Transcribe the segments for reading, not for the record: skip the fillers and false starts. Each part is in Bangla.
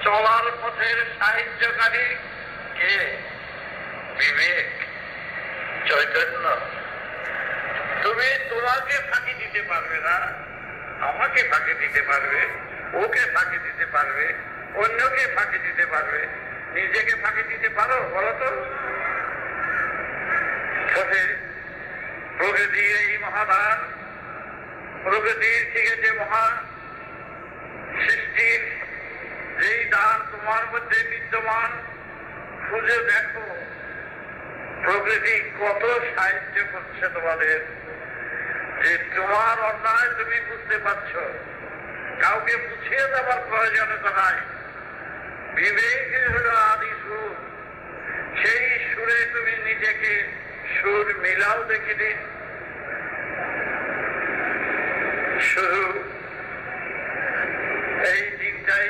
চলার পথের সাহায্যকারী কে? বিবেক, চৈতন্য। তুমি তোমাকে ফাঁকি দিতে পারবে না, আমাকে ফাঁকি দিতে পারবে, ওকে ফাঁকি দিতে পারবে, অন্যকে ফাঁকি দিতে পারবে, নিজেকে ফাঁকি দিতে পারো বলো তো? প্রকৃতির এই মহাদান, প্রকৃতির থেকে যে মহা সৃষ্টির যেই দান তোমার মধ্যে বিদ্যমান, খুঁজে দেখো প্রকৃতি কত সাহায্য করছে তোমাদের, যে তোমার অন্যায় তুমি বুঝতে পারছো, কাউকে বুঝিয়ে দেওয়ার প্রয়োজনীয়তা নাই। বিবেকের হলো আদি সুর, সেই সুরে তুমি নিজেকে সুর মিলাও দেখিনি। শুধু এই চিন্তাই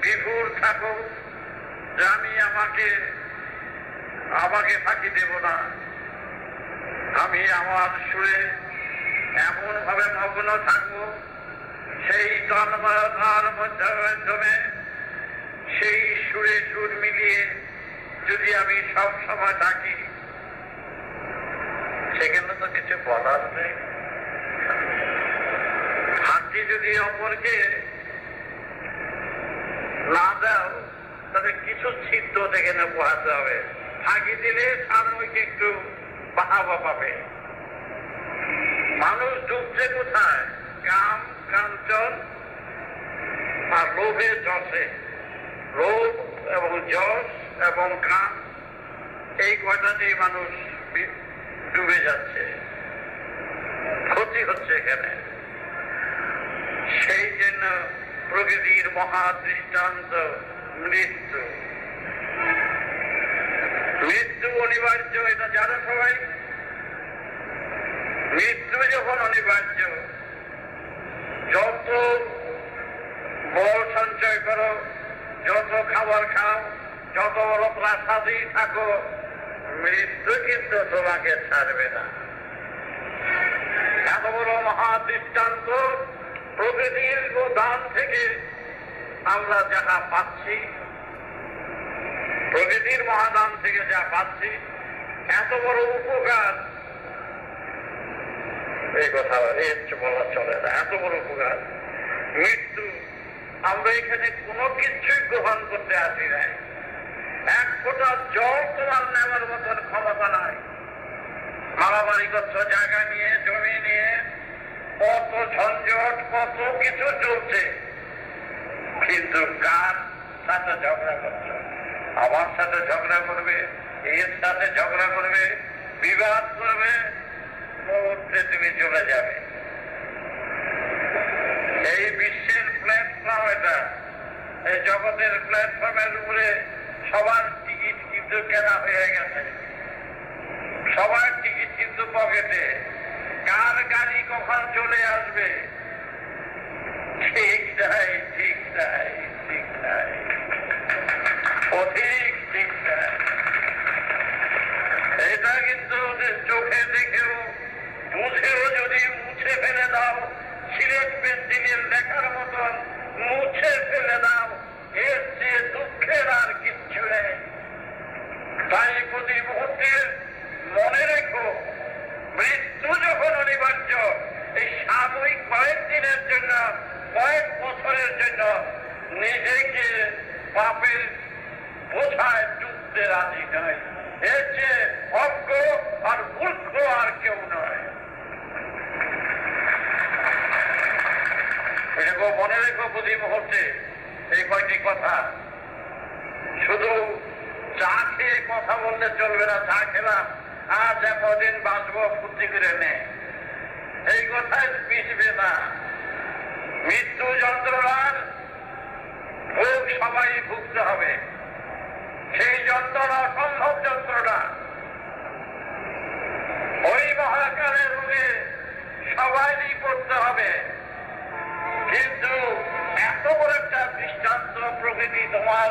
বিভোর থাকো যে আমি আমাকে ফাঁকি দেব না, আমি আমার সুরে এমন ভাবে মগ্ন থাকবো, সেই তন্ময়তার মাধ্যমে সেই সুরে সুর মিলিয়ে যদি আমি সব সময় থাকি, সেখানে তো কিছু বলার নেই। ফাঁকি যদি অপরকে না দাও, তাহলে কিছু ছিদ্র সেখানে পোহাতে হবে। ফাঁকি দিলে সাময়িক একটু বাহাবা পাবে। মানুষ ডুবছে কোথায়? কাম, কাঞ্চন আর লোভে, যশে। লোভ এবং যশ এবং কাম, এই কয়টাতেই মানুষ ডুবে যাচ্ছে, ক্ষতি হচ্ছে এখানে। সেই জন্য প্রকৃতির মহা দৃষ্টান্ত মৃত্যু। মৃত্যু অনিবার্য, এটা জানো সবাই। মৃত্যু যখন অনিবার্য, যত বল সঞ্চয় করো, যত খাবার খাও, যত বড় প্রাসাদেই থাকো, মৃত্যু কিন্তু তোমাকে ছাড়বে না। এত বড় মহা দৃষ্টান্ত প্রকৃতির দান থেকে আমরা যাহা পাচ্ছি, প্রকৃতির মহাদান থেকে যা পাচ্ছি, এত বড় উপকার, এই কথা বলা চলে না। এত বড় উপকার মৃত্যু, আমরা এখানে কোনো কিছুই গ্রহণ করতে আসি নাই। এক ফোঁটা জল তোমার নেওয়ার মতন ক্ষমতা নাই। মারামারি করছো জায়গা নিয়ে, জমি নিয়ে, কত ঝঞ্ঝট, কত কিছু চলছে, কিন্তু কার সাথে ঝগড়া করছো? আমার সাথে ঝগড়া করবে, এর সাথে ঝগড়া করবে, বিবাদ করবে, মুহূর্তে তুমি চলে যাবে। এই বিশ্বের প্ল্যাটফর্ম, এটা এই জগতের প্ল্যাটফর্মের উপরে সবার টিকিট কিন্তু কেনা হয়ে গেছে, সবার টিকিট কিন্তু পকেটে। কার গাড়ি কখন চলে আসবে ঠিক নাই, ঠিক নাই, ঠিক নাই, অধিক ঠিক নাই। এটা কিন্তু চোখে দেখেও বুঝেও যদি মুছে ফেলে দাও, সিলেট পেন্সিলের লেখার মতন মুছে ফেলে দাও, এর চেয়ে দুঃখের আর কিচ্ছু নেই। তাই প্রতি মুহূর্তে মনে রেখো, মৃত্যু যখন অনিবার্য, এই সাময়িক কয়েকদিনের জন্য, কয়েক বছরের জন্য নিজেকে পাপের বোঝায় ডুবতে রাজি নয়। এর চেয়ে অজ্ঞ আর মূর্খ আর কেউ নয়। এরকম মনে রেখো প্রতি মুহূর্তে এই কয়টি কথা। শুধু চা খেয়ে কথা বললে চলবে না, চা খেলাম আজ এতদিন বাঁচবো ফুর্তি করে নে, এই কথায় মিশবে না। মৃত্যু যন্ত্রণার ভোগ সবাই ভুগতে হবে। সেই যন্ত্রণা অসম্ভব যন্ত্রণা। ওই মহাকালের রোগে সবাইই পড়তে হবে। কিন্তু এত বড় একটা দৃষ্টান্ত প্রকৃতি তোমার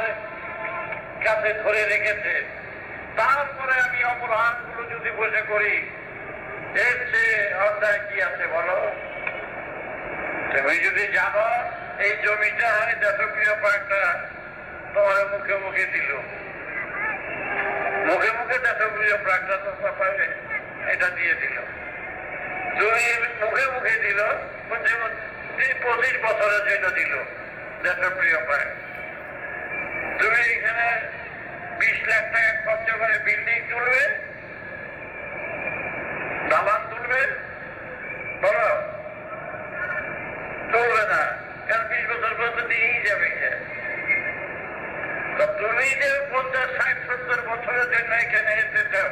কাছে ধরে রেখেছে, তারপরে আমি অপরাধগুলো যদি বসে করি, এর চেয়ে অন্যায় কি আছে বলো? তুমি যদি জানো এই জমিটা দেশপ্রিয় একটা তোমার মুখে মুখে দিল, মুখে মুখে দেশপ্রিয় প্রাজ্ঞাচর্চা পাবে এটা দিয়ে দিল। তুমি মুখে মুখে দিল 25 বছরের জন্য দিল দেশপ্রিয় প্রায়। তুমি এখানে 20 লাখ টাকা খরচ করে বিল্ডিং তুলবে, দালান তুলবে, বলো চলবে না, কারণ 20 বছর পর্যন্ত দিয়েই যাবে। তুমি যে 50, 60, 70 বছরের জন্য এখানে এসে যাও,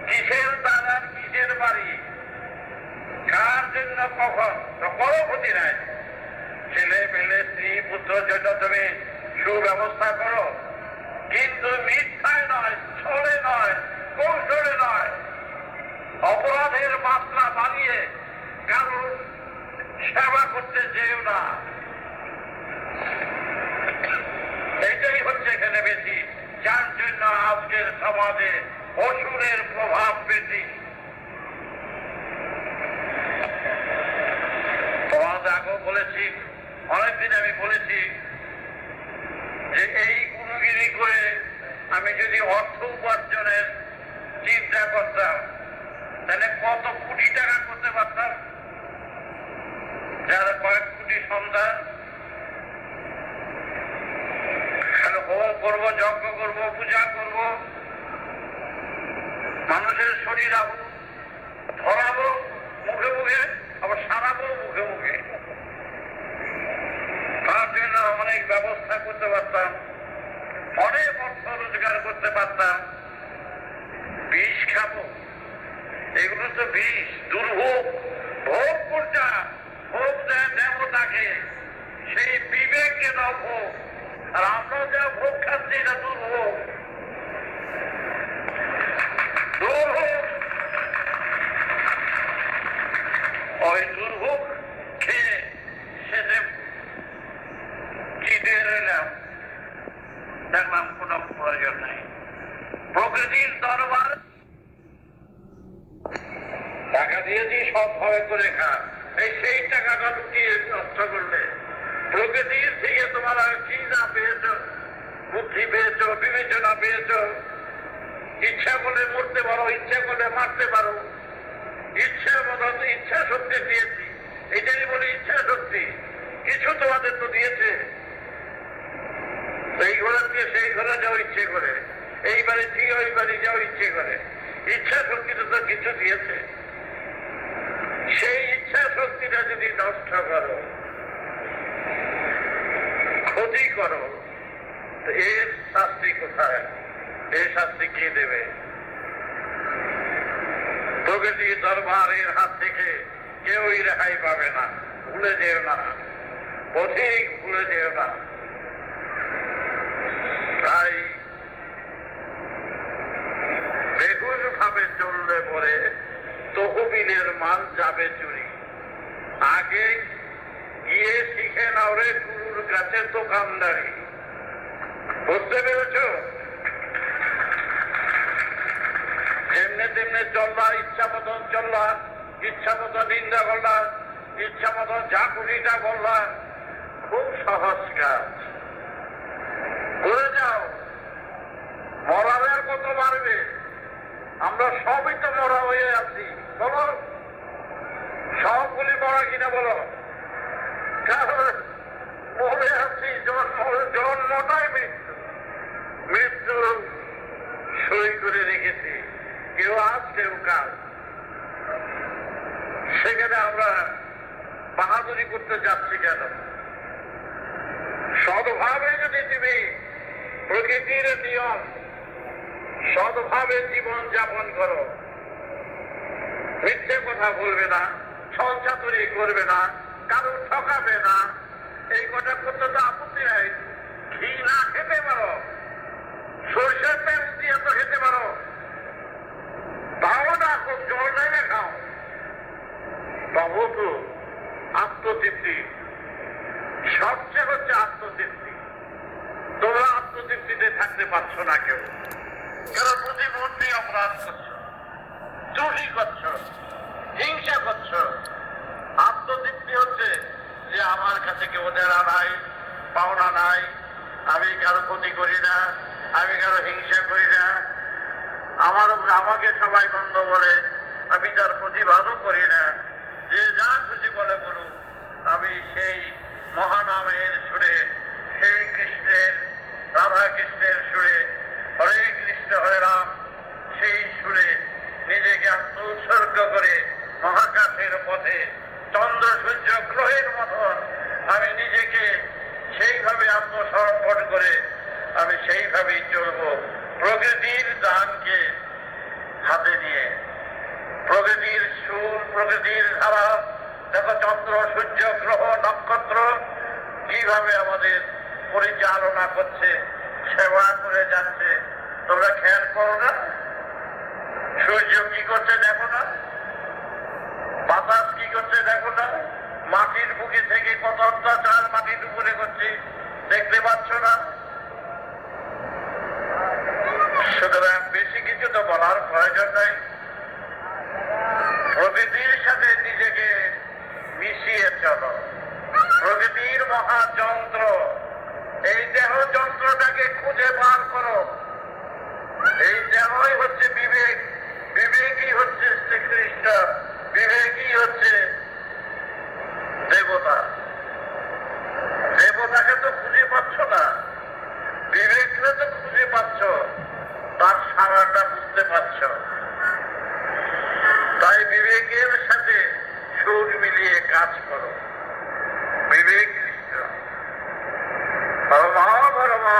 কিসের দালান, কিসের বাড়ি, কার জন্য, কখন, কোনো ক্ষতি নাই। ছেলে পেলে, স্ত্রী পুত্রের জন্য তুমি সুব্যবস্থা করো, কিন্তু মিথ্যায় নয়, ছলে নয়, কৌশলে নয়, অপরাধের মাত্রা বাড়িয়ে কারণ সেবা করতে যেও না। এইটাই হচ্ছে এখানে বেশি, যার জন্য আজকের সমাজে অসুরের প্রভাব বেশি। তোমাদের আগেও বলেছি, অনেকদিন আমি বলেছি যে এই গুরুগিরি করে আমি যদি অর্থ উপার্জনের চিন্তা করতাম তাহলে কত কোটি টাকা করতে পারতাম। যারা কয়েক কোটি সন্তান, হোম করবো, যজ্ঞ করবো, পূজা করবো, মানুষের শরীর ধরাবো মুখে মুখে, আবার সারাবো মুখে মুখে। তার জন্য অনেক ব্যবস্থা করতে পারতাম, অনেক অর্থ রোজগার করতে পারতাম। বিষ খাবো, এগুলো তো বিষ, দুর্ভোগ। ভোগ কোনটা? ভোগ দেয় দেবতাকে, সেই বিবেককে দাও ভোগ। আর আমরা যা ভোগ খাচ্ছি এটা দুর্ভোগ, দুর্ভোগ। ওই দুর্ভোগ খেয়ে শেষে জিতে রইলাম, দেখলাম কোনো প্রয়োজন নেই। প্রকৃতির দরবার টাকা দিয়েছি সৎভাবে করে খা, সেই টাকাটা লুকিয়ে নষ্ট করলে প্রকৃতির থেকে তোমরা কি না পেয়েছ, বুদ্ধি পেয়েছ, বিবেচনা পেয়েছ, ইচ্ছা করলে মরতে পারো, ইচ্ছা করলে মারতে পারো, ইচ্ছা মতো ইচ্ছা শক্তি দিয়েছি, এটাই বলে ইচ্ছা শক্তি। কিছু তোমাদের তো দিয়েছে, এই ঘরে দিয়ে সেই ঘরে যাও ইচ্ছে করে, এই বাড়ি দিয়ে ওই বাড়ি যাও ইচ্ছে করে। ইচ্ছা শক্তিটা তো কিছু দিয়েছে, সেই ইচ্ছা শক্তিটা যদি নষ্ট করো, ক্ষতি করো, এর শাস্তি কোথায়? এই শাস্তি কে দেবে? প্রকৃতির দরবারের হাত থেকে কেউই রেহাই পাবে না। ভুলে যেও না, পথিক ভুলে যেও না। তাই বেগুন ভাবে চললে পরে তহবিলের মাল যাবে চুরি। আগে গিয়ে শিখে নাও রে গুরুর কাছে দোকানদারি। বুঝতে পেরেছ? যেমনে তেমনে চলবা, ইচ্ছা মতন চলবা, ইচ্ছা মতন নিন্দা করলা, ইচ্ছা মতন যা খুশিটা করলা, খুব সহজ কাজ। করে যাও, মরার কত বাড়বে? আমরা সবই তো মরা হয়ে আছি। বলো সবগুলি মরা কিনা বলো? কারণ মরে আছি, জন্মটাই মৃত্যু, মৃত্যু সই করে রেখেছি, কেউ আজ কেউ কাল। সেখানে আমরা বাহাদুরি করতে যাচ্ছি কেন? সৎভাবে যদি তুমি প্রকৃতির নিয়ম সৎভাবে জীবন যাপন করো, মিথ্যে কথা বলবে না, ছলচাতুরি করবে না, কারো ঠকাবে না, এই কথা করতে তো আপত্তি নাই। ঘি না খেতে পারো, সরষের তেল দিয়ে তো খেতে পারো, তাও না, খুব জল নেমে খাও, তবু তো আত্মতৃপ্তি সবচেয়ে হচ্ছে আত্মতৃপ্তি। তোমরা আত্মতৃপ্তিতে থাকতে পারছো না কেউ, কারণ প্রতিমধ্যে অপরাধ করছো, চুরি করছো, হিংসা করছো। আত্মতৃপ্তি হচ্ছে যে আমার কাছে কেউ দেওয়া নাই, পাওনা নাই, আমি আমি কারো ক্ষতি করি না, আমি কারো হিংসা করি না। আমাকে সবাই বন্ধ বলে, আমি তার প্রতিবাদও করি না। যে যা খুশি বলে বলুক, আমি সেই মহানামের সুরে, সেই কৃষ্ণের, রাধা কৃষ্ণের সুরে, হরে কৃষ্ণ হরে রাম, সেই সুরে নিজেকে আত্মোৎসর্গ করে মহাকাশের পথে চন্দ্র সূর্য গ্রহের মতন আমি নিজেকে সেইভাবে আত্মসমর্পণ করে আমি সেইভাবেই চলব। প্রকৃতির দানকে হাতে নিয়ে, প্রকৃতির সুর, প্রকৃতির ধারা, দেখো চন্দ্র সূর্য গ্রহ নক্ষত্র কিভাবে আমাদের পরিচালনা করছে, সেবা করে যাচ্ছে। তোমরা খেয়াল করো না? সূর্য কি করছে দেখো না? বাতাস কি করছে দেখো না? মাটির বুকে থেকে কত অত্যাচার মাটির উপরে করছে, দেখতে পাচ্ছ না? সুতরাং বেশি কিছু তো বলার প্রয়োজন নাই। প্রকৃতির সাথে নিজেকে মিশিয়ে চলো। প্রকৃতির মহাযন্ত্র, এই দেহ যন্ত্রটাকে খুঁজে বার করো। এই দেহই হচ্ছে বিবেক, বিবেকই হচ্ছে শ্রীকৃষ্ণ, বিবেকই হচ্ছে দেবতা। দেবতাকে তো খুঁজে পাচ্ছ না, বিবেককে তো খুঁজে পাচ্ছ, তার সারাটা বুঝতে পারছ। তাই বিবেকের সাথে সুর মিলিয়ে কাজ করো। বিবেক কৃষ্ণ, পরমা পরমা।